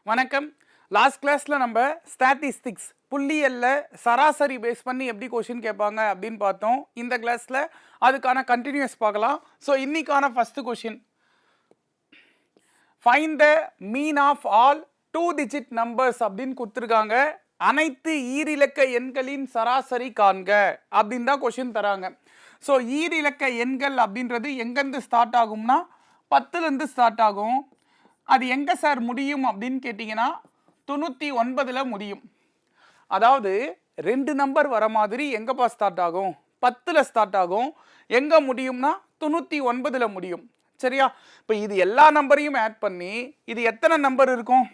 வணக்கம். லாஸ்ட் கிளாஸ்ல நம்ம ஸ்டாட்டிஸ்டிக்ஸ் புள்ளியல்ல சராசரி பேஸ் பண்ணி எப்படி கொஸ்டின் கேட்பாங்க அப்படின்னு பார்த்தோம். இந்த கிளாஸ்ல அதுக்கான கண்டினியூஸ் பார்க்கலாம். ஸோ இன்னைக்கான first question, find the mean of all 2 digit numbers அப்படின்னு கொடுத்துருக்காங்க. அனைத்து ஈரிலக்க எண்களின் சராசரி காண்க அப்படின்னு தான் கொஸ்டின் தராங்க. ஸோ ஈரிலக்க எண்கள் அப்படின்றது எங்கேருந்து ஸ்டார்ட் ஆகும்னா 10லேருந்து ஸ்டார்ட் ஆகும். அது எங்கே சார் முடியும் அப்படின்னு கேட்டிங்கன்னா 99ல் முடியும். அதாவது 2 நம்பர் வர மாதிரி எங்கேப்பா ஸ்டார்ட் ஆகும்? 10ல் ஸ்டார்ட் ஆகும். எங்கே முடியும்னா 99ல் முடியும். சரியா? இப்போ இது எல்லா நம்பரையும் ஆட் பண்ணி இது எத்தனை நம்பர் இருக்கும்?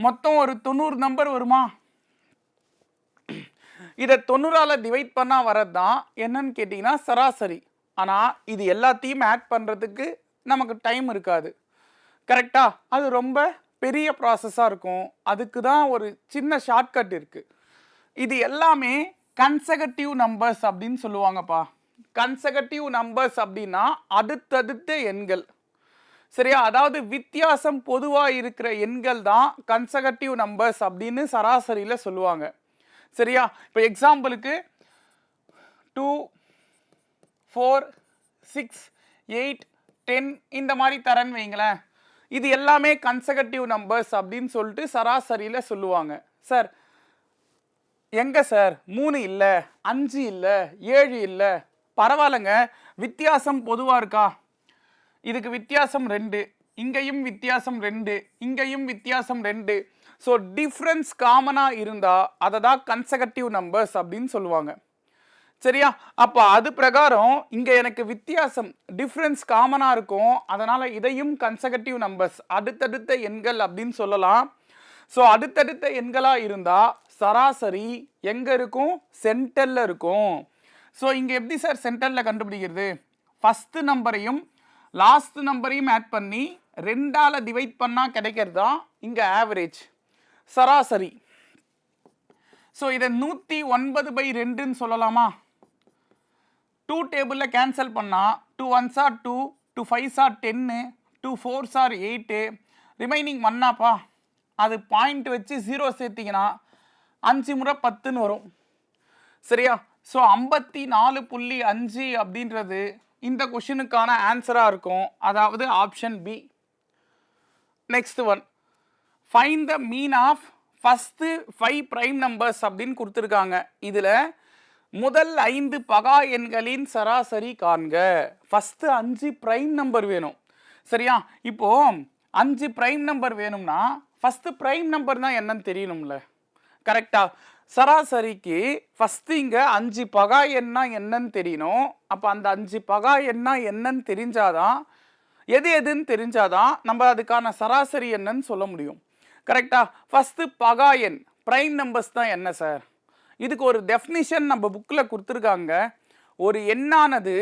மொத்தம் ஒரு 90 நம்பர் வருமா? இதை 90ஆல் டிவைட் பண்ணால் வரது தான் என்னன்னு கேட்டிங்கன்னா சராசரி. ஆனால் இது எல்லாத்தையும் ஆட் பண்ணுறதுக்கு நமக்கு டைம் இருக்காது. கரெக்டா? அது ரொம்ப பெரிய ப்ராசஸாக இருக்கும். அதுக்கு தான் ஒரு சின்ன ஷார்ட்கட் இருக்குது. இது எல்லாமே கன்செகட்டிவ் நம்பர்ஸ் அப்படின்னு சொல்லுவாங்கப்பா. கன்செகட்டிவ் நம்பர்ஸ் அப்படின்னா அடுத்தடுத்த எண்கள். சரியா? அதாவது வித்தியாசம் பொதுவாக இருக்கிற எண்கள் தான் கன்செகட்டிவ் நம்பர்ஸ் அப்படின்னு சராசரியில் சொல்லுவாங்க. சரியா? இப்போ எக்ஸாம்பிளுக்கு 2, 4, 6, 8, 10 இந்த மாதிரி தரேன்னு வைங்களேன். இது எல்லாமே கன்செகட்டிவ் நம்பர்ஸ் அப்படின்னு சொல்லிட்டு சராசரியில் சொல்லுவாங்க. சார் எங்கே சார் 3 இல்லை, 5 இல்லை, 7 இல்லை, பரவாயில்லைங்க, வித்தியாசம் பொதுவாக இருக்கா? இதுக்கு வித்தியாசம் 2, இங்கேயும் வித்தியாசம் 2, இங்கேயும் வித்தியாசம் 2. ஸோ டிஃப்ரென்ஸ் காமனாக இருந்தால் அதை தான் கன்செகட்டிவ் நம்பர்ஸ் அப்படின்னு சொல்லுவாங்க. சரியா? அப்போ அது பிரகாரம் இங்கே எனக்கு வித்தியாசம் டிஃப்ரென்ஸ் காமனாக இருக்கும். அதனால் இதையும் கன்செகட்டிவ் நம்பர்ஸ் அடுத்தடுத்த எண்கள் அப்படின்னு சொல்லலாம். ஸோ அடுத்தடுத்த எண்களாக இருந்தால் சராசரி எங்கே இருக்கும்? சென்டரில் இருக்கும். ஸோ இங்கே எப்படி சார் சென்டரில் கண்டுபிடிக்கிறது? ஃபஸ்ட்டு நம்பரையும் லாஸ்ட் நம்பரையும் ஆட் பண்ணி 2ஆல் டிவைட் பண்ணால் கிடைக்கிறது தான் இங்கே ஆவரேஜ், சராசரி. ஸோ இதை 109/2ன்னு சொல்லலாமா? 2 டேபிளில் கேன்சல் பண்ணால் 2 1s are 2, 2 5s are 10, 2 4s are 8, remaining 1ஆப்பா. அது பாயிண்ட் வச்சு 0 சேர்த்திங்கன்னா 5 முறை 10ன்னு வரும். சரியா? ஸோ 54.5 அப்படின்றது இந்த கொஷினுக்கான ஆன்சராக இருக்கும். அதாவது option B. Next one, find the mean of first 5 prime numbers அப்படின்னு கொடுத்துருக்காங்க. இதில் முதல் 5 பகா எண்களின் சராசரி காண்க. ஃபஸ்ட்டு 5 ப்ரைம் நம்பர் வேணும். சரியா? இப்போ 5 ப்ரைம் நம்பர் வேணும்னா ஃபஸ்ட்டு ப்ரைம் நம்பர் தான் என்னன்னு தெரியணும்ல. கரெக்டா? சராசரிக்கு ஃபஸ்ட்டு இங்கே 5 பகா எண்ணா என்னன்னு தெரியணும். அப்போ அந்த 5 பகா எண்ணா என்னன்னு தெரிஞ்சாதான், எது எதுன்னு தெரிஞ்சாதான் நம்ம அதுக்கான சராசரி என்னன்னு சொல்ல முடியும். கரெக்டா? ஃபஸ்ட்டு பகா எண் ப்ரைம் நம்பர்ஸ் தான் என்ன சார்? இதுக்கு ஒரு டெஃபினிஷன் நம்ம புக்கில் கொடுத்துருக்காங்க. ஒரு எண்ணானது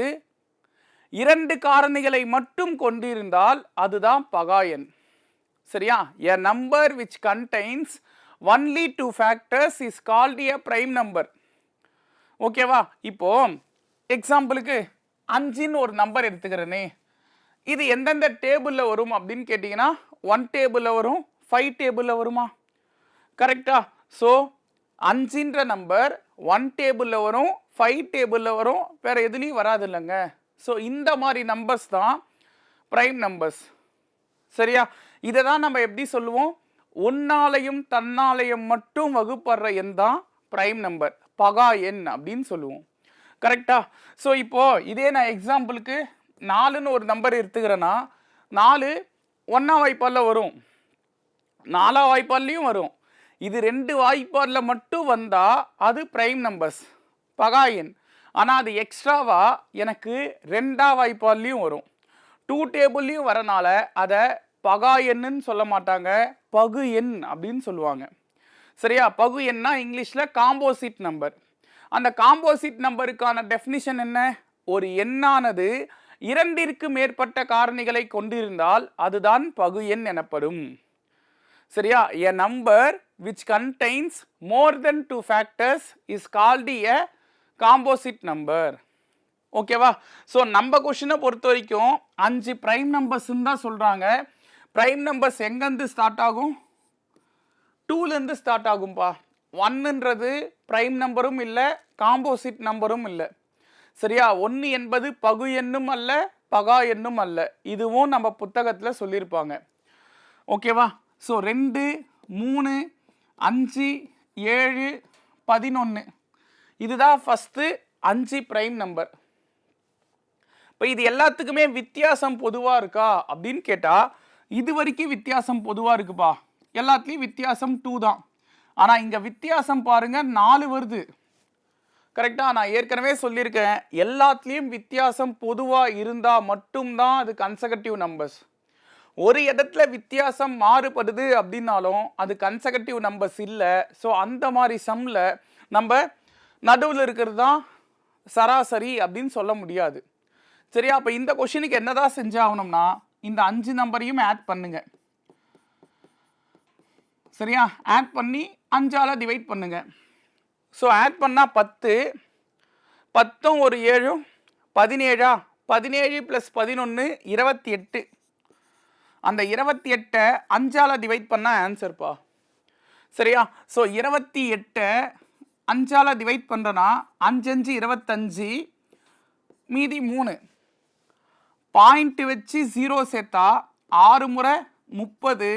2 காரணிகளை மட்டும் கொண்டிருந்தால் அதுதான் பகா எண். சரியா? a number which contains only 2 factors is called a prime number. ஓகேவா? இப்போ எக்ஸாம்பிளுக்கு 5ன்னு ஒரு நம்பர் எடுத்துக்கிறேனே, இது எந்தெந்த டேபிளில் வரும் அப்படின்னு கேட்டிங்கன்னா 1 டேபிளில் வரும், 5 டேபிளில் வருமா? கரெக்டா? ஸோ 5ன்ற நம்பர் 1 டேபிளில் வரும், 5 டேபிளில் வரும், வேறு எதுலேயும் வராது இல்லைங்க. ஸோ இந்த மாதிரி நம்பர்ஸ் தான் ப்ரைம் நம்பர்ஸ். சரியா? இதை தான் நம்ம எப்படி சொல்லுவோம்? ஒன்னாலையும் தன்னாலையும் மட்டும் வகுப்படுற எண் தான் ப்ரைம் நம்பர், பகா எண் அப்படின்னு சொல்லுவோம். கரெக்டா? ஸோ இப்போது இதே நான் எக்ஸாம்பிளுக்கு 4ன்னு ஒரு நம்பர் எடுத்துக்கிறேன்னா 4 1ஆம் வாய்ப்பாடில் வரும், 4ஆம் வாய்ப்பாட்லேயும் வரும். இது 2 வாய்ப்பாடில் மட்டும் வந்தால் அது ப்ரைம் நம்பர்ஸ், பகா எண். ஆனால் அது எக்ஸ்ட்ராவாக எனக்கு 2ஆம் வாய்ப்பாட்லேயும் வரும், 2 டேபிள்லேயும் வரனால அதை பகா எண்ணுன்னு சொல்ல மாட்டாங்க, பகு எண் அப்படின்னு சொல்லுவாங்க. சரியா? பகு எண்ணா இங்கிலீஷில் காம்போசிட் நம்பர். அந்த காம்போசிட் நம்பருக்கான டெஃபினிஷன் என்ன? ஒரு எண்ணானது 2ற்கு மேற்பட்ட காரணிகளை கொண்டிருந்தால் அதுதான் பகு எண் எனப்படும். சரியா? a number which contains more than 2 factors is called a composite number. ஓகேவா? ஸோ நம்ம கொஷினை பொறுத்த வரைக்கும் 5 ப்ரைம் நம்பர்ஸ்ன்னு தான் சொல்கிறாங்க. ப்ரைம் நம்பர்ஸ் எங்கேருந்து ஸ்டார்ட் ஆகும்? 2லேருந்து ஸ்டார்ட் ஆகும்பா. 1ன்றது ப்ரைம் நம்பரும் இல்லை, காம்போசிட் நம்பரும் இல்லை. சரியா? 1 என்பது பகு எண்ணும் அல்ல, பகா எண்ணும் அல்ல. இதுவும் நம்ம புத்தகத்தில் சொல்லியிருப்பாங்க. ஓகேவா? ஸோ 2, 3, 5, 7, 11 இதுதான் ஃபஸ்ட்டு 5 ப்ரைம் நம்பர். இப்போ இது எல்லாத்துக்குமே வித்தியாசம் பொதுவாக இருக்கா அப்படின்னு கேட்டால் இது வரைக்கும் வித்தியாசம் பொதுவாக இருக்குப்பா. எல்லாத்துலேயும் வித்தியாசம் 2 தான். ஆனால் இங்கே வித்தியாசம் பாருங்கள் 4 வருது. கரெக்டாக? நான் ஏற்கனவே சொல்லியிருக்கேன், எல்லாத்துலேயும் வித்தியாசம் பொதுவாக இருந்தால் மட்டும்தான் அது கன்செகட்டிவ் நம்பர்ஸ். ஒரு இடத்துல வித்தியாசம் மாறுபடுது அப்படின்னாலும் அது கன்செகட்டிவ் நம்பர்ஸ் இல்லை. ஸோ அந்த மாதிரி சம்மில் நம்ம நடுவில் இருக்கிறது தான் சராசரி அப்படின்னு சொல்ல முடியாது. சரியா? அப்போ இந்த கொஷினுக்கு என்னதான் செஞ்சாகணும்னா இந்த 5 நம்பரையும் ஆட் பண்ணுங்க. சரியா? ஆட் பண்ணி 5ஆல் டிவைட் பண்ணுங்க. ஸோ ஆட் பண்ணால் 10, 10 ஒரு 7 17. 17 + 11 28. அந்த 28 5ஆல் டிவைட் பண்ணால் ஆன்சர்ப்பா. சரியா? ஸோ 28 5ஆல் டிவைட் பண்ணுறேன்னா 5 5 25, மீதி 3. பாயிண்ட் வச்சு 0 சேர்த்தா 6 முறை 30.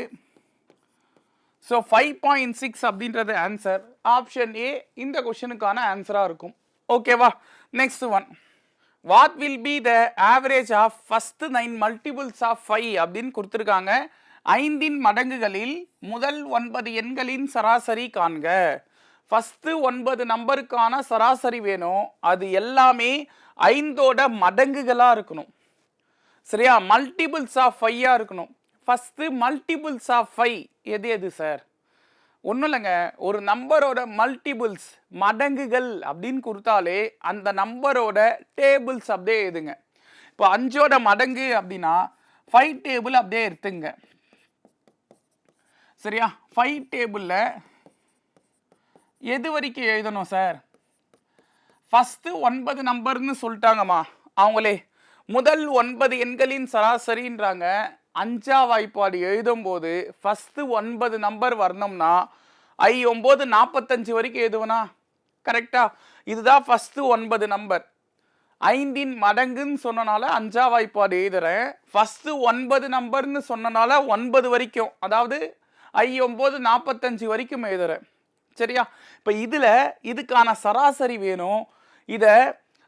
ஸோ 5.6 அப்படின்றது ஆன்சர். ஆப்ஷன் ஏ இந்த கொஷனுக்கான ஆன்சராக இருக்கும். ஓகேவா? Next one. What will be the average of first 9 multiples of 5 அப்படின்னு கொடுத்துருக்காங்க. 5இன் மடங்குகளில் முதல் 9 எண்களின் சராசரி காண்க. ஃபஸ்ட்டு 9 நம்பருக்கான சராசரி வேணும். அது எல்லாமே 5ஓட மடங்குகளாக இருக்கணும். சரியா? மல்டிபிள்ஸ் ஆஃப் 5ஆக இருக்கணும். ஃபஸ்ட்டு மல்டிபிள்ஸ் ஆஃப் 5 எது எது சார்? ஒன்றும் இல்லைங்க, ஒரு நம்பரோட மல்டிபிள்ஸ் மடங்குகள் அப்படின்னு கொடுத்தாலே அந்த நம்பரோட டேபிள்ஸ் அப்படியே எழுதுங்க. இப்போ 5ஓட மடங்கு அப்படின்னா 5 டேபிள் அப்படியே எடுத்துங்க. சரியா? 5 டேபிளில் எது வரைக்கும் எழுதணும் சார்? ஃபஸ்ட்டு 9 நம்பர்னு சொல்லிட்டாங்கம்மா அவங்களே. முதல் 9 எண்களின் சராசரின்றாங்க. 5ஆம் வாய்ப்பாடு எழுதும்போது ஃபஸ்ட்டு 9 நம்பர் வரணும்னா 9 45 வரைக்கும் எழுதுவனா? கரெக்டா? இதுதான் ஃபஸ்ட்டு 9 நம்பர். 5இன் மடங்குன்னு சொன்னனால 5ஆம் வாய்ப்பாடு எழுதுறேன். ஃபஸ்ட்டு 9 நம்பர்னு சொன்னனால 9 வரைக்கும், அதாவது 9 45 வரைக்கும் எழுதுறேன். சரியா? இப்போ இதில் இதுக்கான சராசரி வேணும். இதை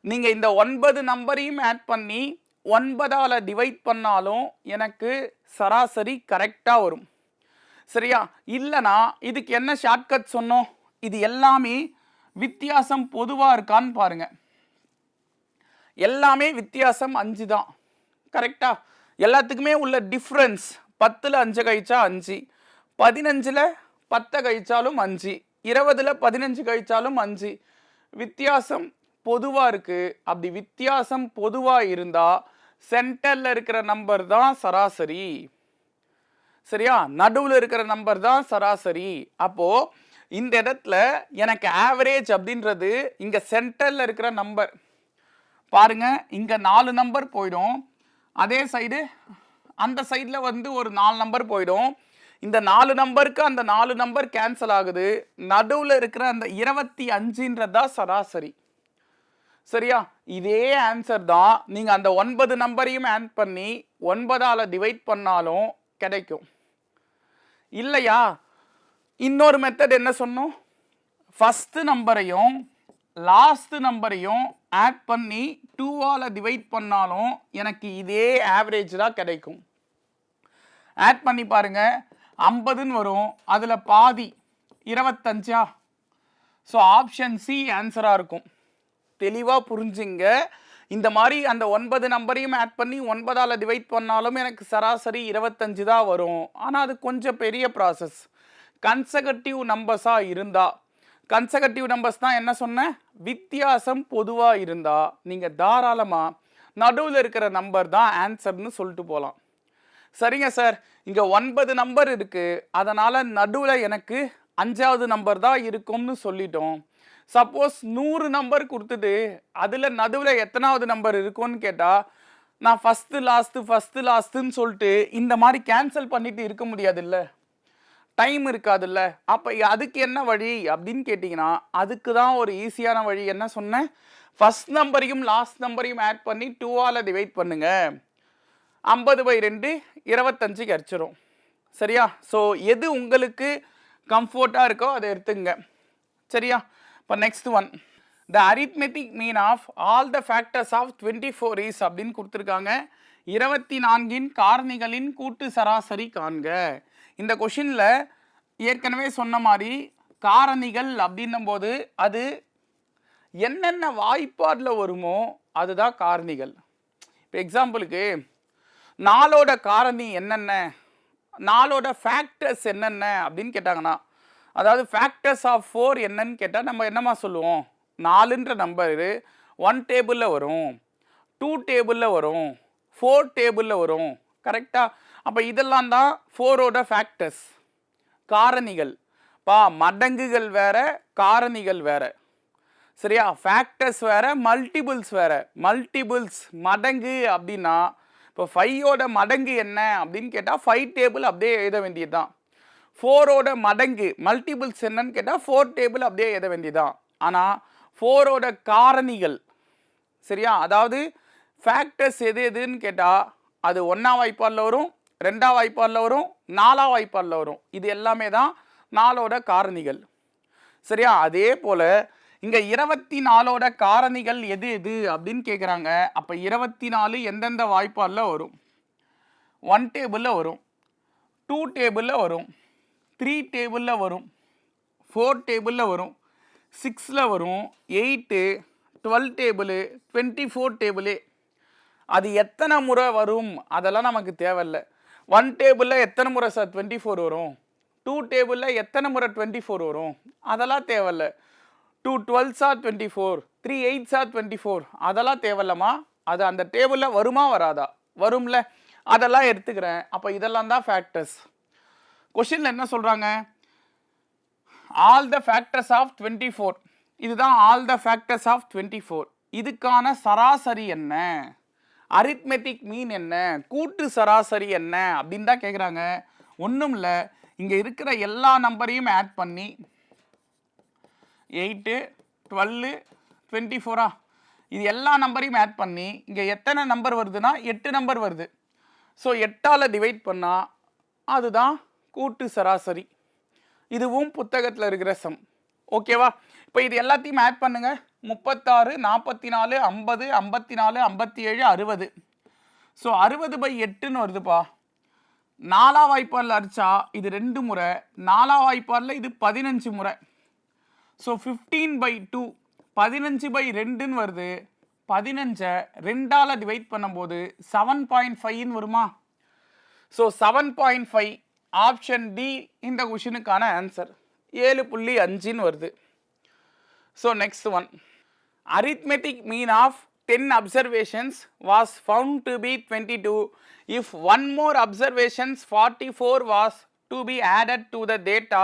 நீங்கள் இந்த 9 நம்பரையும் ஆட் பண்ணி 9ஆல் டிவைட் பண்ணாலும் எனக்கு சராசரி கரெக்டாக வரும். சரியா? இல்லைனா இதுக்கு என்ன ஷார்ட்கட் சொன்னோம்? இது எல்லாமே வித்தியாசம் பொதுவாக இருக்கான்னு பாருங்கள். எல்லாமே வித்தியாசம் 5 தான். கரெக்டா? எல்லாத்துக்குமே உள்ள டிஃப்ரென்ஸ் 10ல் 5 கழிச்சா 5, 15ல் 10 கழிச்சாலும் 5, 20ல் 15 கழிச்சாலும் 5. வித்தியாசம் பொதுவாக இருக்குது. அப்படி வித்தியாசம் பொதுவாக இருந்தால் சென்டரில் இருக்கிற நம்பர் தான் சராசரி. சரியா? நடுவில் இருக்கிற நம்பர் தான் சராசரி. அப்போது இந்த இடத்துல எனக்கு ஆவரேஜ் அப்படின்றது இங்கே சென்டரில் இருக்கிற நம்பர். பாருங்க, இங்கே 4 நம்பர் போயிடும். அதே சைடு அந்த சைடில் வந்து ஒரு 4 நம்பர் போயிடும். இந்த 4 நம்பருக்கு அந்த 4 நம்பர் கேன்சல் ஆகுது. நடுவில் இருக்கிற அந்த 25ன்றது தான் சராசரி. சரியா? இதே ஆன்சர் தான் நீங்கள் அந்த 9 நம்பரையும் ஆட் பண்ணி 9ஆல் டிவைட் பண்ணாலும் கிடைக்கும். இல்லையா? இன்னொரு மெத்தட் என்ன சொன்னோம்? ஃபஸ்ட்டு நம்பரையும் லாஸ்ட் நம்பரையும் ஆட் பண்ணி 2ஆல் டிவைட் பண்ணாலும் எனக்கு இதே ஆவரேஜ் தான் கிடைக்கும். ஆட் பண்ணி பாருங்க, 50ன்னு வரும். அதில் பாதி 25. ஸோ ஆப்ஷன் சி ஆன்சராக இருக்கும். தெளிவாக புரிஞ்சுங்க. இந்த மாதிரி அந்த 9 நம்பரையும் ஆட் பண்ணி 9ஆல் டிவைட் பண்ணாலும் எனக்கு சராசரி 25 தான் வரும். ஆனால் அது கொஞ்சம் பெரிய ப்ராசஸ். கன்செகட்டிவ் நம்பர்ஸாக இருந்தால், கன்செகட்டிவ் நம்பர்ஸ் தான் என்ன சொன்னேன்? வித்தியாசம் பொதுவாக இருந்தால் நீங்கள் தாராளமாக நடுவில் இருக்கிற நம்பர் தான் ஆன்சர்னு சொல்லிட்டு போகலாம். சரிங்க சார், இங்கே 9 நம்பர் இருக்குது, அதனால் நடுவில் எனக்கு 5ஆவது நம்பர் தான் இருக்கும்னு சொல்லிட்டோம். சப்போஸ் 100 நம்பர் கொடுத்துட்டு அதில் நடுவில் எத்தனாவது நம்பர் இருக்கும்னு கேட்டால் நான் ஃபஸ்ட்டு லாஸ்ட்டுன்னு சொல்லிட்டு இந்த மாதிரி கேன்சல் பண்ணிட்டு இருக்க முடியாது இல்லை. டைம் இருக்காதுல்ல. அப்போ அதுக்கு என்ன வழி அப்படின்னு கேட்டிங்கன்னா, அதுக்கு தான் ஒரு ஈஸியான வழி. என்ன சொன்னேன்? ஃபர்ஸ்ட் நம்பரையும் லாஸ்ட் நம்பரையும் ஆட் பண்ணி 2ஆல் டிவைட் பண்ணுங்க. 50/2 25 கிடச்சிரும். சரியா? ஸோ எது உங்களுக்கு கம்ஃபர்ட்டாக இருக்கோ அதை எடுத்துங்க. சரியா? இப்போ next one, the arithmetic mean of all the factors of 24 is அப்படின்னு கொடுத்துருக்காங்க. 24 காரணிகளின் கூட்டு சராசரி காண்க. இந்த கொஷினில் ஏற்கனவே சொன்ன மாதிரி காரணிகள் அப்படின்னும் போது அது என்னென்ன வாய்ப்பாடில் வருமோ அதுதான் காரணிகள். இப்போ எக்ஸாம்பிளுக்கு 4ஓட காரணி என்னென்ன, 4ஓட ஃபேக்டர்ஸ் என்னென்ன அப்படின்னு கேட்டாங்கன்னா, அதாவது ஃபேக்டர்ஸ் ஆஃப் 4 என்னன்னு கேட்டால் நம்ம என்னமா சொல்லுவோம்? 4ன்ற நம்பரு 1 டேபிளில் வரும், 2 டேபிளில் வரும், 4 டேபிளில் வரும். கரெக்டாக? அப்போ இதெல்லாம் தான் 4ஓட ஃபேக்டர்ஸ், காரணிகள். மடங்குகள் வேற, காரணிகள் வேற. சரியா? ஃபேக்டர்ஸ் வேற, மல்டிபிள்ஸ் வேற. மல்டிபிள்ஸ் மடங்கு அப்படின்னா இப்போ 5ஓட மடங்கு என்ன அப்படின்னு கேட்டால் 5 டேபிள் அப்படியே எழுத வேண்டியது தான். 4ஓட மடங்கு மல்டிபிள்ஸ் என்னன்னு கேட்டால் 4 டேபிள் அப்படியே எழுத வேண்டியதுதான். ஆனால் 4ஓட காரணிகள், சரியா, அதாவது ஃபேக்டர்ஸ் எது எதுன்னு கேட்டால் அது 1ஆம் வாய்ப்பாடில் வரும், 2ஆம் வாய்ப்பாடில் வரும், 4ஆம் வாய்ப்பாடில் வரும். இது எல்லாமே தான் 4ஓட காரணிகள். சரியா? அதே போல் இங்கே 24ஓட காரணிகள் எது எது அப்படின்னு கேட்குறாங்க. அப்போ 24 எந்தெந்த வாய்ப்பாடில் வரும்? 1 டேபிளில் வரும், 2 டேபிளில் வரும், 3 டேபிளில் வரும், 4 டேபிளில் வரும், 6ல் வரும், 8, 12 டேபிள், 24 டேபிளு. அது எத்தனை முறை வரும் அதெல்லாம் நமக்கு தேவையில்லை. 1 டேபிளில் எத்தனை முறை சார் 24 வரும், 2 டேபிளில் எத்தனை முறை 24 வரும் அதெல்லாம் தேவையில்லை. 2 12s 24, 3 8s 24 அதெல்லாம் தேவையில்லம்மா. அது அந்த டேபிளில் வருமா வராதா? வரும்ல, அதெல்லாம் எடுத்துக்கிறேன். அப்போ இதெல்லாம் தான் ஃபேக்டர்ஸ். கொஷினில் என்ன சொல்கிறாங்க? All the factors of 24. இதுதான் ஆல் த ஃபேக்டர்ஸ் ஆஃப் 24. இதுக்கான சராசரி என்ன, அரித்மெட்டிக் மீன் என்ன, கூட்டு சராசரி என்ன அப்படின்னு தான் கேட்குறாங்க. ஒன்றும் இல்லை, இங்கே இருக்கிற எல்லா நம்பரையும் ஆட் பண்ணி 8, 12, 24 இது எல்லா நம்பரையும் ஆட் பண்ணி இங்கே எத்தனை நம்பர் வருதுன்னா 8 நம்பர் வருது. ஸோ 8ஆல் டிவைட் பண்ணால் அதுதான் கூட்டு சராசரி. இதுவும் புத்தகத்தில் இருக்கிற சம். ஓகேவா? இப்போ இது எல்லாத்தையும் ஆட் பண்ணுங்க. 36, 44, 50, 54, 57, 60. ஸோ 60/8ன்னு வருதுப்பா. 4ஆம் வாய்ப்பாடில் அடித்தா இது 2 முறை, 4ஆம் வாய்ப்பாடில் இது 15 முறை. ஸோ 15/2 15/2ன்னு வருது. 15ஐ 2ஆல் டிவைட் பண்ணும்போது 7.5ன்னு வருமா? ஸோ 7.5 ஆப்ஷன் டி இந்த கொஷினுக்கான ஆன்சர். 7.5ன்னு வருது. So next one, arithmetic mean of 10 observations was found to be 22 if one more observations 44 was to be added to the data,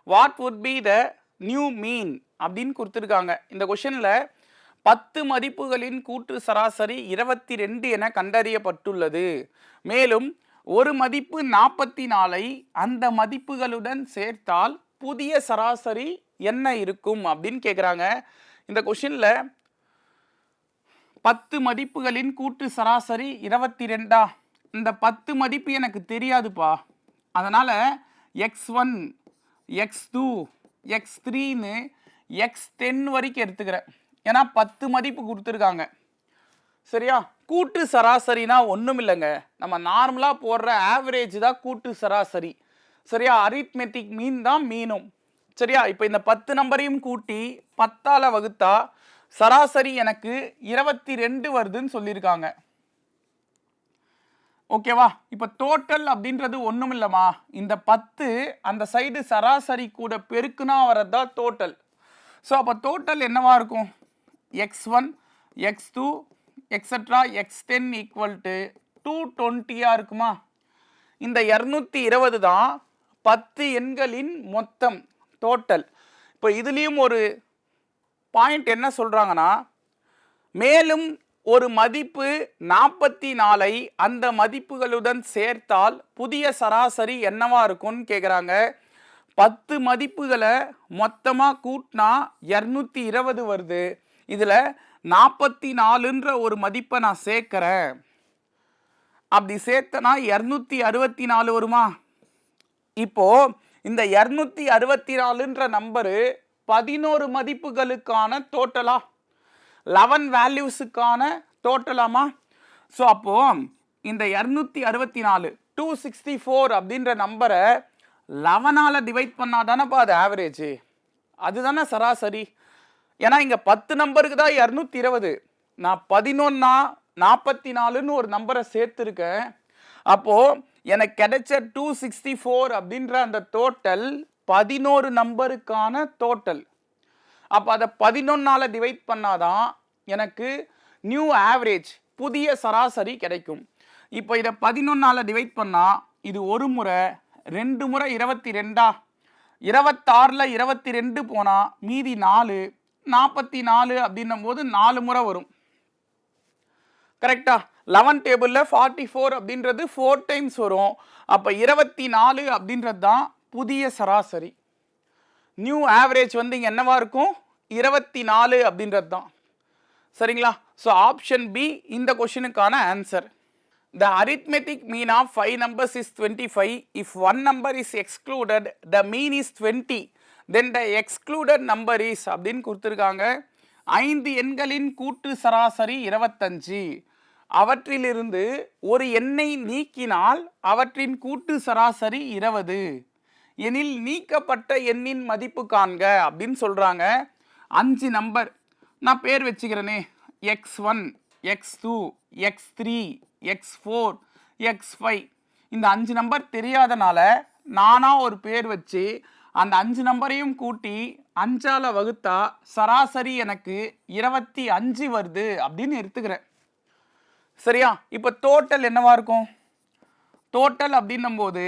what would be the new mean அப்படின்னு கொடுத்துருக்காங்க. இந்த கொஷனில் 10 மதிப்புகளின் கூட்டு சராசரி 22 என கண்டறியப்பட்டுள்ளது. மேலும் ஒரு மதிப்பு 44ஐ அந்த மதிப்புகளுடன் சேர்த்தால் புதிய சராசரி என்ன இருக்கும் அப்படின்னு கேட்குறாங்க. இந்த கொஷினில் 10 மதிப்புகளின் கூட்டு சராசரி 22. இந்த 10 மதிப்பு எனக்கு தெரியாதுப்பா. அதனால் x1, x2, x3ன்னு x10 வரைக்கும் எடுத்துக்கிறேன். ஏன்னா 10 மதிப்பு கொடுத்துருக்காங்க. சரியா? கூட்டு சராசரினா ஒன்றும் இல்லைங்க, நம்ம நார்மலாக போடுற ஆவரேஜ் தான் கூட்டு சராசரி. சரியா? அரித்மெட்டிக் மீன் தான் மீனும். சரியா? இப்போ இந்த 10 நம்பரையும் கூட்டி 10ஆல் வகுத்தா சராசரி எனக்கு 22 வருதுன்னு சொல்லியிருக்காங்க. ஓகேவா? இப்போ டோட்டல் அப்படின்றது ஒன்றும் இல்லைம்மா, இந்த 10 அந்த சைடு சராசரி கூட பெருக்குனா வரது தான் டோட்டல். ஸோ அப்போ டோட்டல் என்னவா இருக்கும்? x1, x2, extra x10 equal to 220 இருக்குமா? இந்த 220 தான் 10 எண்களின் மொத்தம் டோட்டல். இப்போ இதுலேயும் ஒரு பாயிண்ட் என்ன சொல்கிறாங்கன்னா, மேலும் ஒரு மதிப்பு 44ஐ அந்த மதிப்புகளுடன் சேர்த்தால் புதிய சராசரி என்னவா இருக்கும்னு கேட்குறாங்க. 10 மதிப்புகளை மொத்தமாக கூட்டினா 220 வருது. இதில் 44ன்ற ஒரு மதிப்பை நான் சேர்க்கிறேன். அப்படி சேர்த்தனா 264 வருமா? இப்போ இந்த 264ன்ற நம்பரு 11 மதிப்புகளுக்கான டோட்டலா, 11 வேல்யூஸுக்கான டோட்டலாமா? ஸோ அப்போ இந்த 264 264 அப்படின்ற நம்பரை 11ஆல் டிவைட் பண்ணால் தானேப்பா அது ஆவரேஜ், அதுதானே சராசரி. ஏன்னா இங்கே 10 நம்பருக்கு தான் 220, நான் 11 44ன்னு ஒரு நம்பரை சேர்த்துருக்கேன். அப்போது எனக்கு கிடைச்ச 264 அப்படின்ற அந்த டோட்டல் 11 நம்பருக்கான டோட்டல். அப்போ அதை 11ஆல் டிவைட் பண்ணாதான் எனக்கு நியூ ஆவரேஜ், புதிய சராசரி கிடைக்கும். இப்போ இதை 11ஆல் டிவைட் பண்ணால் இது ஒரு முறை, 2 முறை 22, 26ல் 22 போனால் மீதி 4, 44 அப்படின்னும் போது 4 முறை வரும். கரெக்டா? 11 டேபிளில் 44 அப்படின்றது 4 டைம்ஸ் வரும். அப்போ 24 அப்படின்றது தான் புதிய சராசரி. நியூ ஆவரேஜ் வந்து இங்கே என்னவா இருக்கும்? 24 அப்படின்றது தான். சரிங்களா? ஸோ ஆப்ஷன் பி இந்த கொஷினுக்கான answer. The arithmetic mean of 5 numbers is 25. If one number is excluded, the mean is 20. Then the excluded number is அப்படின்னு கொடுத்துருக்காங்க. 5 எண்களின் கூட்டு சராசரி 25. அவற்றிலிருந்து ஒரு எண்ணை நீக்கினால் அவற்றின் கூட்டு சராசரி 20 எனில் நீக்கப்பட்ட எண்ணின் மதிப்பு காண்க அப்படின்னு சொல்கிறாங்க. 5 நம்பர் நான் பேர் வச்சுக்கிறேனே, x1, x2, x3, x4, x5. இந்த 5 நம்பர் தெரியாதனால நானாக ஒரு பேர் வச்சு அந்த 5 நம்பரையும் கூட்டி 5ஆல் வகுத்தா சராசரி எனக்கு 25 வருது அப்படின்னு எடுத்துக்கிறேன். சரியா? இப்போ டோட்டல் என்னவா இருக்கும்? டோட்டல் அப்படின்னும் போது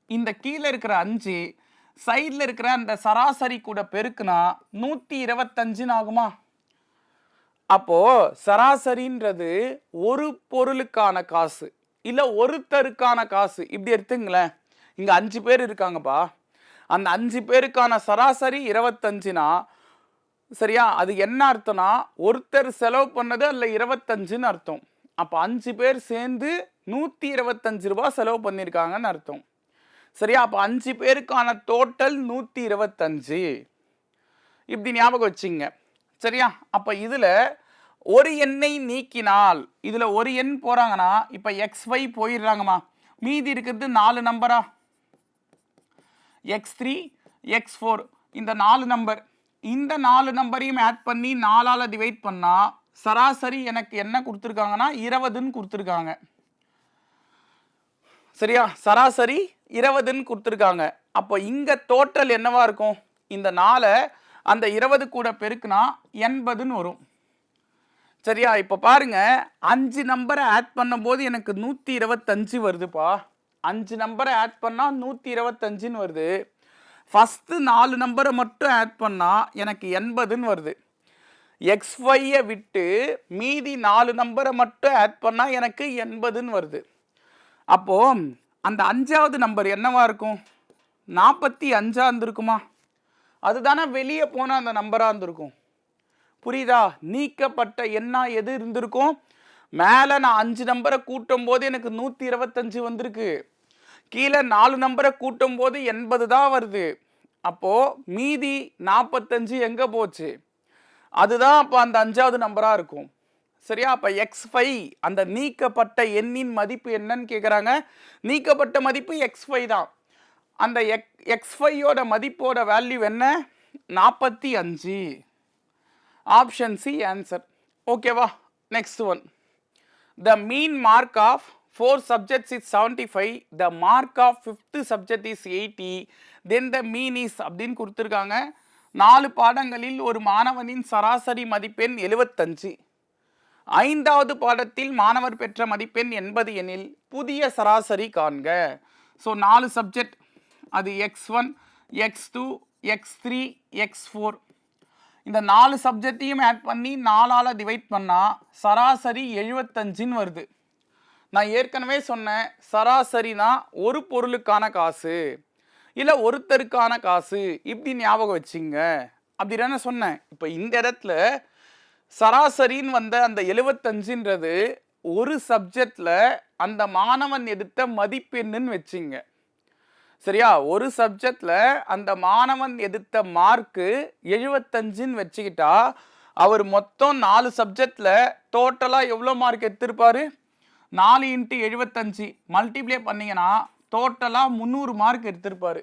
இந்த கீழே இருக்கிற 5 சைடில் இருக்கிற அந்த சராசரி கூட பெருக்குனா 125 ஆகுமா? அப்போ சராசரின்றது ஒரு பொருளுக்கான காசு, இல்லை ஒருத்தருக்கான காசு, இப்படி எடுத்துங்களேன். இங்கே 5 பேர் இருக்காங்கப்பா, அந்த 5 பேருக்கான சராசரி 25னா சரியா, அது என்ன அர்த்தம்னா ஒருத்தர் செலவு பண்ணது அல்ல 25ன்னு அர்த்தம். அப்போ 5 பேர் சேர்ந்து 125 ரூபா செலவு பண்ணியிருக்காங்கன்னு அர்த்தம். சரியா? அப்போ 5 பேருக்கான டோட்டல் 125, இப்படி ஞாபகம் வச்சுங்க. சரியா? அப்போ இதில் ஒரு எண்ணை நீக்கினால், இதில் ஒரு எண் போகிறாங்கன்னா இப்போ XY போயிடுறாங்கம்மா, மீதி இருக்கிறது 4 நம்பரா, x3, x4, இந்த 4 நம்பர். இந்த 4 நம்பரையும் ஆட் பண்ணி 4ஆல் டிவைட் பண்ணால் சராசரி எனக்கு என்ன கொடுத்துருக்காங்கன்னா 20ன்னு கொடுத்துருக்காங்க. சரியா? சராசரி 20ன்னு கொடுத்துருக்காங்க. அப்போ இங்கே டோட்டல் என்னவா இருக்கும்? இந்த 4 அந்த 20 கூட பெருக்குனா 80ன்னு வரும். சரியா? இப்போ பாருங்க, 5 நம்பரை ஆட் பண்ணும்போது எனக்கு 125 வருதுப்பா. 5 நம்பரை ஆட் பண்ணால் 125ன்னு வருது. ஃபஸ்ட்டு 4 நம்பரை மட்டும் ஆட் பண்ணால் எனக்கு 80ன்னு வருது. XYயை விட்டு மீதி 4 நம்பரை மட்டும் ஆட் பண்ணால் எனக்கு 80ன்னு வருது. அப்போது அந்த 5ஆவது நம்பர் என்னவா இருக்கும்? 45ஆக இருந்திருக்குமா? அதுதானே வெளியே போனால் அந்த நம்பராக இருந்திருக்கும். புரியுதா? நீக்கப்பட்ட எண்ணா எது இருந்திருக்கும்? மேலே நான் 5 நம்பரை கூட்டும் போது எனக்கு 125 வந்திருக்கு, கீழே 4 நம்பரை கூட்டும் போது 80 தான் வருது. அப்போது மீதி 45 எங்கே போச்சு? அதுதான் அப்போ அந்த 5ஆவது நம்பராக இருக்கும். சரியா? அப்போ x5 அந்த நீக்கப்பட்ட எண்ணின் மதிப்பு என்னன்னு கேட்குறாங்க. நீக்கப்பட்ட மதிப்பு x5 தான். அந்த x5யோட மதிப்போட வேல்யூ என்ன? 45. Option C answer. ஓகேவா? Next one. The mean mark of 4 subjects is 75. The mark of 5th subject is 80. Then the mean is அப்படின்னு கொடுத்துருக்காங்க. 4 பாடங்களில் ஒரு மாணவனின் சராசரி மதிப்பெண் 75. 5வது பாடத்தில் மாணவர் பெற்ற மதிப்பெண் 80 எனில் புதிய சராசரி காண்க. ஸோ 4 சப்ஜெக்ட், அது x1, x2, x3, x4. இந்த 4 சப்ஜெக்டையும் ஆட் பண்ணி 4ஆல் டிவைட் பண்ணால் சராசரி 75ன்னு வருது. நான் ஏற்கனவே சொன்னேன், சராசரினா ஒரு பொருளுக்கான காசு. இல்லை ஒருத்தருக்கான காசு இப்படி ஞாபகம் வச்சுங்க அப்படி சொன்னேன். இப்போ இந்த இடத்துல சராசரின்னு வந்த அந்த 75ன்றது ஒரு சப்ஜெக்டில் அந்த மாணவன் எடுத்த மதிப்பெண்ணுன்னு வச்சுங்க. சரியா, ஒரு சப்ஜெக்டில் அந்த மாணவன் எடுத்த மார்க்கு 75ன்னு வச்சுக்கிட்டா அவர் மொத்தம் 4 சப்ஜெக்டில் டோட்டலாக எவ்வளோ மார்க் எடுத்திருப்பாரு? 4 × 75 மல்டிப்ளை பண்ணிங்கன்னா டோட்டலாக 300 மார்க் எடுத்திருப்பாரு.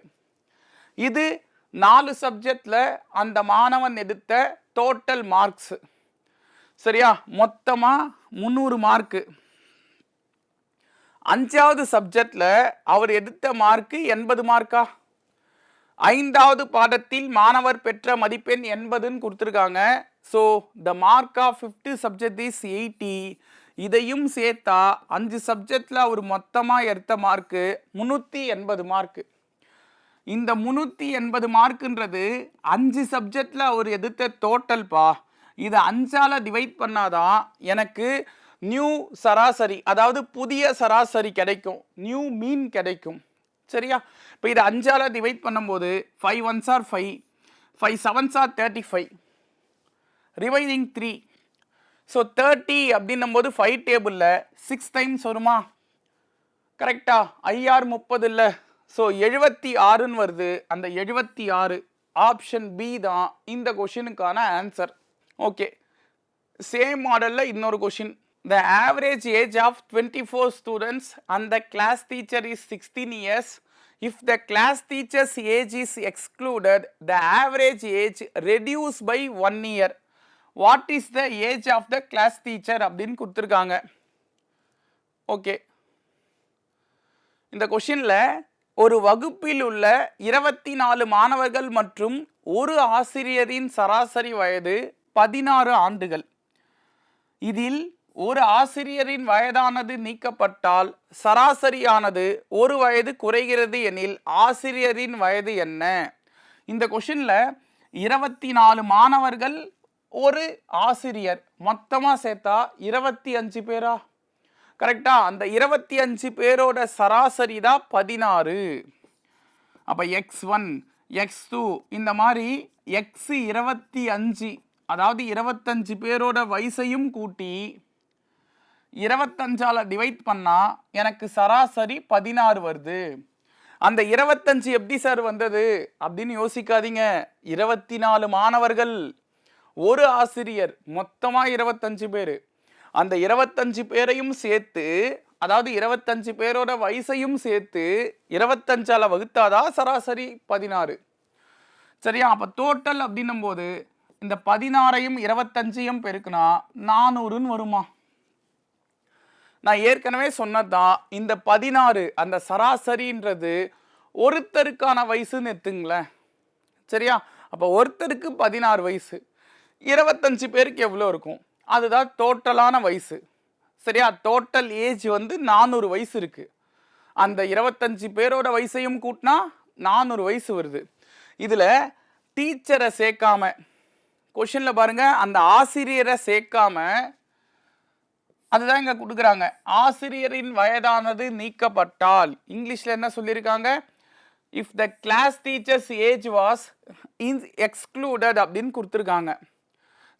இது 4 சப்ஜெக்டில் அந்த மாணவன் எடுத்த டோட்டல் மார்க்ஸ். சரியா, மொத்தமாக 300 மார்க்கு. 5வது சப்ஜெக்டில் அவர் எடுத்த மார்க்கு 80 மார்க்கா? 5வது பாடத்தில் மாணவர் பெற்ற மதிப்பெண் 80ன்னு கொடுத்துருக்காங்க. So the mark of 5th subject is 80. இதையும் சேர்த்தா 5 சப்ஜெக்டில் அவர் மொத்தமாக எடுத்த மார்க்கு 380 மார்க்கு. இந்த 380 மார்க்குன்றது 5 சப்ஜெக்டில் அவர் எடுத்த டோட்டல்பா. இதை 5ஆல் டிவைட் பண்ணாதான் எனக்கு நியூ சராசரி, அதாவது புதிய சராசரி கிடைக்கும், நியூ மீன் கிடைக்கும். சரியா, இப்போ இதை 5ஆல் டிவைட் பண்ணும்போது 5 1s are 5, 5 7s are 35, ரிவைடிங் 3. So 30 அப்படின்னும் போது 5 டேபிளில் 6 டைம்ஸ் வருமா? கரெக்டா, ஐஆர் 30 இல்லை. ஸோ 76ன்னு வருது. அந்த 76 ஆப்ஷன் பி தான் இந்த கொஷினுக்கான ஆன்சர். ஓகே, சேம் மாடலில் இன்னொரு question. The average age of 24 students and the class teacher is 16 years. If the class teacher's age is excluded, the average age reduced by 1 year. What is the age of the class teacher அப்படின்னு கொடுத்துருக்காங்க. Okay, இந்த கொஷினில் ஒரு வகுப்பில் உள்ள 24 மாணவர்கள் மற்றும் ஒரு ஆசிரியரின் சராசரி வயது 16 ஆண்டுகள். இதில் ஒரு ஆசிரியரின் வயதானது நீக்கப்பட்டால் சராசரியானது 1 வயது குறைகிறது எனில் ஆசிரியரின் வயது என்ன? இந்த கொஷினில் 24 மாணவர்கள் ஒரு ஆசிரியர் மொத்தமாக சேர்த்தா 25 பேரா? கரெக்டா, அந்த 25 பேரோட சராசரி தான் 16. அப்போ x1 x2 இந்த மாதிரி x 25, அதாவது 25 பேரோட வயசையும் கூட்டி 25ஆல் டிவைட் பண்ணால் எனக்கு சராசரி 16 வருது. அந்த 25 எப்படி சார் வந்தது அப்படின்னு யோசிக்காதீங்க. 24 மாணவர்கள், ஒரு ஆசிரியர், மொத்தமாக 25 பேர். அந்த 25 பேரையும் சேர்த்து, அதாவது 25 பேரோட வயசையும் சேர்த்து 25ஆல் வகுத்தாதான் சராசரி 16. சரியா, அப்போ டோட்டல் அப்படின்னும் போது இந்த 16ஐயும் 25ஐயும் பெருக்குனா 400ன்னு வருமா? நான் ஏற்கனவே சொன்னதான், இந்த 16 அந்த சராசரின்றது ஒருத்தருக்கான வயசுன்னு எடுத்துங்களேன். சரியா, அப்போ ஒருத்தருக்கு 16 வயசு, 25 பேருக்கு எவ்வளோ இருக்கும்? அதுதான் டோட்டலான வயசு. சரியா, டோட்டல் ஏஜ் வந்து 400 வயசு இருக்கு. அந்த 25 பேரோட வயசையும் கூட்டினா 400 வயசு வருது. இதில் டீச்சரை சேர்க்காம, கொஷனில் பாருங்க, அந்த ஆசிரியரை சேர்க்காம, அதுதான் இங்கே கொடுக்குறாங்க. ஆசிரியரின் வயதானது நீக்கப்பட்டால், இங்கிலீஷில் என்ன சொல்லியிருக்காங்க? If the class teachers age was excluded அப்படின்னு கொடுத்துருக்காங்க.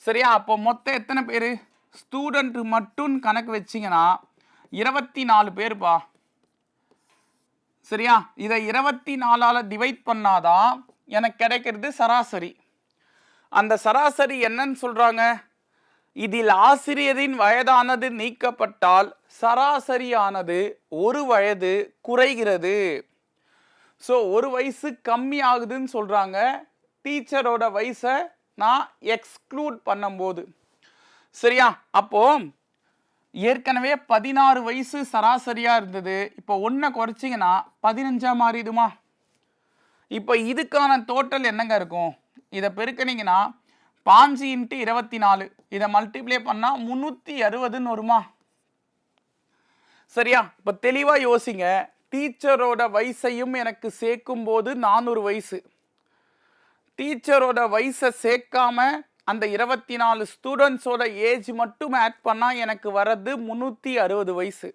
சரியா, அப்போ மொத்தம் எத்தனை பேர்? ஸ்டூடெண்ட் மட்டும் கணக்கு வச்சிங்கன்னா 24 பேருப்பா. சரியா, இதை 24ஆல் டிவைட் பண்ணாதான் எனக்கு கிடைக்கிறது சராசரி. அந்த சராசரி என்னன்னு சொல்கிறாங்க? இதில் ஆசிரியரின் வயதானது நீக்கப்பட்டால் சராசரியானது 1 வயது குறைகிறது. ஸோ 1 வயசு கம்மி ஆகுதுன்னு சொல்கிறாங்க டீச்சரோட வயசை நான் எக்ஸ்க்ளூட் பண்ணும்போது. சரியா, அப்போ ஏற்கனவே 16 வயசு சராசரியாக இருந்தது. இப்போ 1 குறைச்சிங்கன்னா 15ஆக மாறிடுமா? இப்போ இதுக்கான டோட்டல் என்னங்க இருக்கும்? இதை பெருக்கினீங்கன்னா 5 × 24, இதை மல்டிப்ளை பண்ணால் 360ன்னு வருமா? சரியா, இப்போ தெளிவாக யோசிங்க. டீச்சரோட வயசையும் எனக்கு சேர்க்கும் போது 400 வயசு, டீச்சரோட வயசை சேர்க்காம அந்த 24 ஸ்டூடெண்ட்ஸோட ஏஜ் மட்டும் ஆட் பண்ணால் எனக்கு வர்றது 360 வயசு.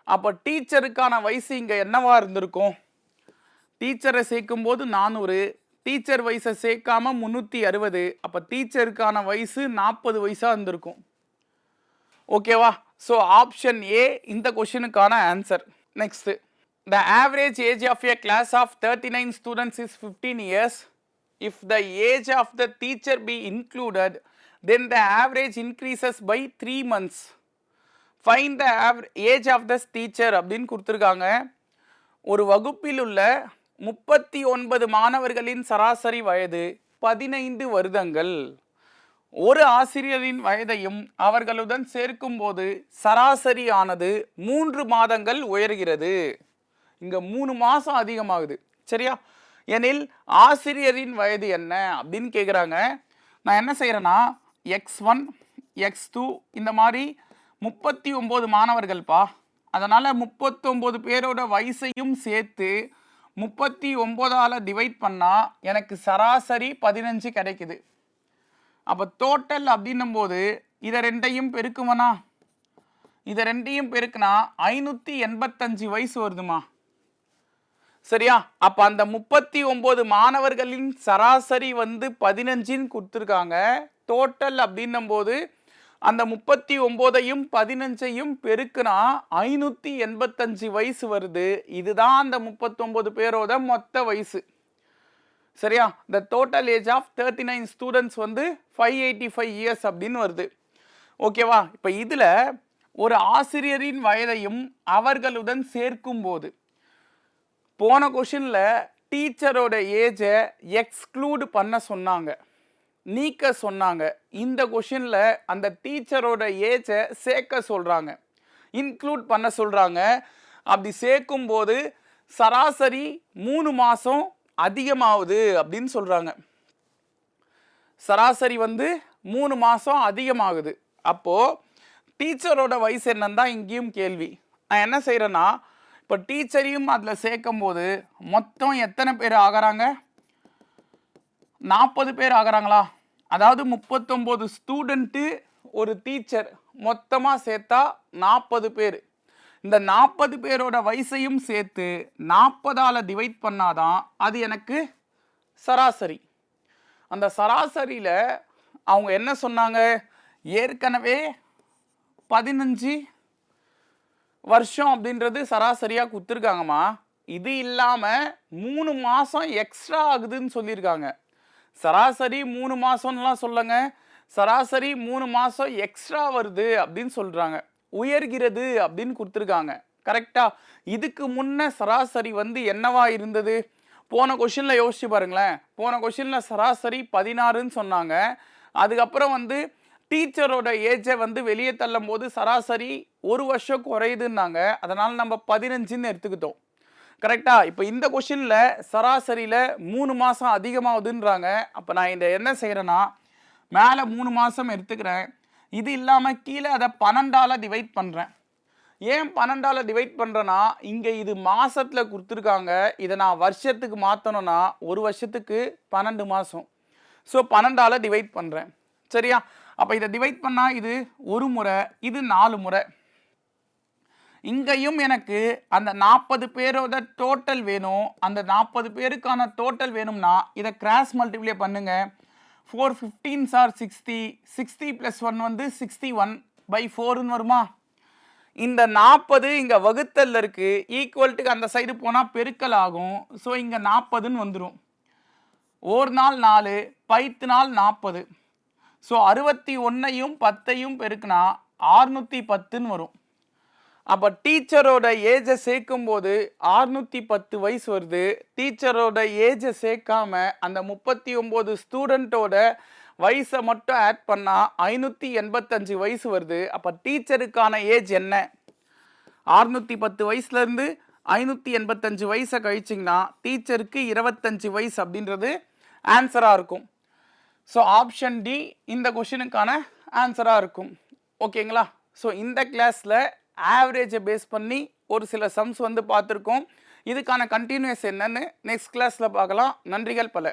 அப்போ டீச்சருக்கான வயசு இங்கே என்னவா இருந்திருக்கும்? டீச்சரை சேர்க்கும்போது 400, டீச்சர் வயசை சேர்க்காம 360. அப்போ டீச்சருக்கான வயசு 40 வயசாக இருந்திருக்கும். ஓகேவா? ஸோ ஆப்ஷன் ஏ இந்த கொஷினுக்கான answer. Next, the average age of a class of 39 students is 15 years. If the age of the teacher be included, then the average increases by 3 months. Find the age of the teacher அப்படின்னு கொடுத்துருக்காங்க. ஒரு வகுப்பில் உள்ள 39 மாணவர்களின் சராசரி வயது 15 வருடங்கள். ஒரு ஆசிரியரின் வயதையும் அவர்களுடன் சேர்க்கும்போது சராசரியானது 3 மாதங்கள் உயர்கிறது. இங்கே 3 மாதம் அதிகமாகுது. சரியா? எனில் ஆசிரியரின் வயது என்ன அப்படின்னு கேட்குறாங்க. நான் என்ன செய்கிறேன்னா, x1 x2 இந்த மாதிரி 39 மாணவர்கள்ப்பா. அதனால் 39 பேரோட வயசையும் சேர்த்து 39ஆல் டிவைட் பண்ணால் எனக்கு சராசரி 15 கிடைக்குது. அப்போ டோட்டல் அப்படின்னும் போது இதை ரெண்டையும் பெருக்குவனா? இதை ரெண்டையும் பெருக்குனா 585 வயசு வருதுமா. சரியா? அப்போ அந்த 39 மாணவர்களின் சராசரி 15ன்னு கொடுத்துருக்காங்க. டோட்டல் அப்படின்னும் போது அந்த 39ஐயும் 15ஐயும் பெருக்குனா 585 வயசு வருது. இதுதான் அந்த 39 பேரோட மொத்த வயசு. சரியா? The total age of 39 students 585 years அப்படின்னு வருது. ஓகேவா? இப்போ இதில் ஒரு ஆசிரியரின் வயதையும் அவர்களுடன் சேர்க்கும் போது, போன கொஷினில் டீச்சரோட ஏஜை எக்ஸ்க்ளூட் பண்ண சொன்னாங்க, நீக்க சொன்னாங்க. இந்த கொஷினில் அந்த டீச்சரோட ஏஜை சேர்க்க சொல்கிறாங்க, இன்க்ளூட் பண்ண சொல்கிறாங்க. அப்படி சேர்க்கும்போது சராசரி 3 மாதம் அதிகமாகுது அப்படின்னு சொல்கிறாங்க. சராசரி 3 மாதம் அதிகமாகுது. அப்போது டீச்சரோட வயசு என்னன்னு தான் இங்கேயும் கேள்வி. நான் என்ன செய்கிறேன்னா, இப்போ டீச்சரையும் அதில் சேர்க்கும் போது மொத்தம் எத்தனை பேர் ஆகிறாங்க? 40 பேர் ஆகிறாங்களா? அதாவது 39 ஸ்டூடெண்ட்டு ஒரு டீச்சர் மொத்தமாக சேர்த்தா 40 பேர். இந்த 40 பேரோட வயசையும் சேர்த்து 40ஆல் டிவைட் பண்ணாதான் அது எனக்கு சராசரி. அந்த சராசரியில் அவங்க என்ன சொன்னாங்க? ஏற்கனவே 15 வருஷம் அப்படின்றது சராசரியாக கொடுத்துருக்காங்கம்மா. இது இல்லாமல் 3 மாதம் எக்ஸ்ட்ரா ஆகுதுன்னு சொல்லியிருக்காங்க. சராசரி 3 மாதம்லாம் சொல்லுங்க, சராசரி 3 மாதம் எக்ஸ்ட்ரா வருது அப்படின்னு சொல்கிறாங்க. உயர்கிறது அப்படின்னு கொடுத்துருக்காங்க. கரெக்டாக? இதுக்கு முன்ன சராசரி என்னவா இருந்தது? போன கொஷினில் யோசிச்சு பாருங்களேன். போன கொஷினில் சராசரி 16ன்னு சொன்னாங்க. அதுக்கப்புறம் டீச்சரோட ஏஜை வெளியே தள்ளும் போது சராசரி 1 வருஷம் குறையுதுன்னாங்க. அதனால் நம்ம 15ன்னு எடுத்துக்கிட்டோம். கரெக்டா? இப்போ இந்த கொஷினில் சராசரியில் 3 மாதம் அதிகமாகுதுன்றாங்க. அப்போ நான் இந்த என்ன செய்கிறேன்னா, மேலே 3 மாதம் எடுத்துக்கிறேன். இது இல்லாமல் கீழே அதை 12ஆல் டிவைட் பண்ணுறேன். ஏன் 12ஆல் டிவைட் பண்ணுறேன்னா, இங்கே இது மாதத்தில் கொடுத்துருக்காங்க. இதை நான் வருஷத்துக்கு மாற்றணும்னா 1 வருஷத்துக்கு 12 மாதம். ஸோ 12ஆல் டிவைட் பண்ணுறேன். சரியா? அப்போ இதை டிவைட் பண்ணால் இது 1 முறை, இது 4 முறை. இங்கேயும் எனக்கு அந்த 40 பேரோட டோட்டல் வேணும். அந்த 40 பேருக்கான டோட்டல் வேணும்னா இதை கிராஸ் மல்டிப்ளை பண்ணுங்க. 4 15s are 60. 60 + 1 61/4ன்னு வருமா? இந்த 40 இங்கே வகுத்தல் இருக்குது. ஈக்குவல்ட்டுக்கு அந்த சைடு போனால் பெருக்கல் ஆகும். ஸோ இங்கே 40ன்னு வந்துடும். ஒரு நாள் 4, 10 நாள் 40. ஸோ 61ஐயும் 10ஐயும் பெருக்குனா 610ன்னு வரும். அப்போ டீச்சரோட ஏஜை சேர்க்கும்போது 610 வயசு வருது. டீச்சரோட ஏஜை சேர்க்காம அந்த 39 ஸ்டூடெண்ட்டோட வயசை மட்டும் ஆட் பண்ணால் 585 வயசு வருது. அப்போ டீச்சருக்கான ஏஜ் என்ன? 610 வயசுலேருந்து 585 வயசை கழிச்சிங்கன்னா டீச்சருக்கு 25 வயசு அப்படின்றது ஆன்சராக இருக்கும். ஸோ ஆப்ஷன் டி இந்த கொஷினுக்கான ஆன்சராக இருக்கும். ஓகேங்களா? ஸோ இந்த கிளாஸில் ஆவரேஜை பேஸ் பண்ணி ஒரு சில சம்ஸ் பார்த்துருக்கோம். இதுக்கான கண்டினியூஸ் என்னன்னு நெக்ஸ்ட் கிளாஸில் பார்க்கலாம். நன்றிகள் பல.